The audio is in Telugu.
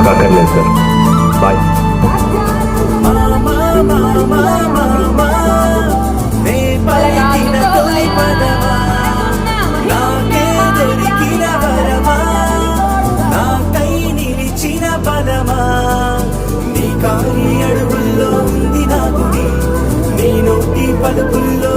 నాకు అక్కర్లేదు సార్. బాయ్. నీ కాని అడుగుల్లో ఉంది నా గుడి, నీ నోటి పలుకుల్లో